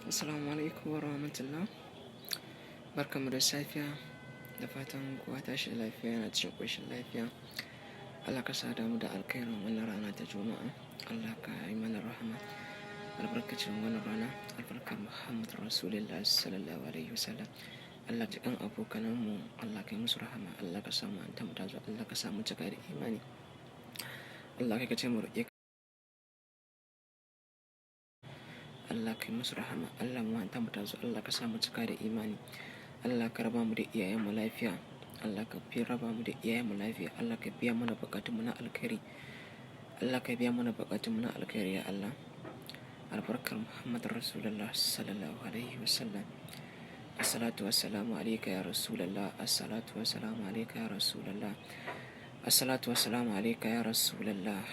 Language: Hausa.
Assalamu alaikum wa rahmatullah. Barkanmu da safiya, da fatan kowa tashi lafiya yana cikin ƙoshin lafiya. Allah ka sada mu da alkhairin wannan rana ta Juma'a. Allah ka yi mana rahama albarkacin wannan rana, albarkar Muhammad Rasulullah sallallahu alaihi wasallam. Allah ji kan abokananmu, Allah ka yi musu rahama, Allah ka samu an tabbata zuwa, Allah ka samu cika da imani. Allah ka ce mu roƙe, Allah ka yi musu rahama, Allah mu an tabbata zuwa, Allah ka samu cika da imani. Allah ka raba mu da iyayenmu lafiya, Allah ka raba mu da iyayenmu lafiya, Allah ka biya mana buƙatunmu na alkhairi, Allah ka biya mana buƙatunmu na alkhairi ya Allah. Albarkar Muhammad Rasulullah sallallahu alaihi wasallam. Assalatu wassalamu alayka ya Rasulullah, assalatu wassalamu alayka ya Rasulullah, assalatu wassalamu alayka ya Rasulullah.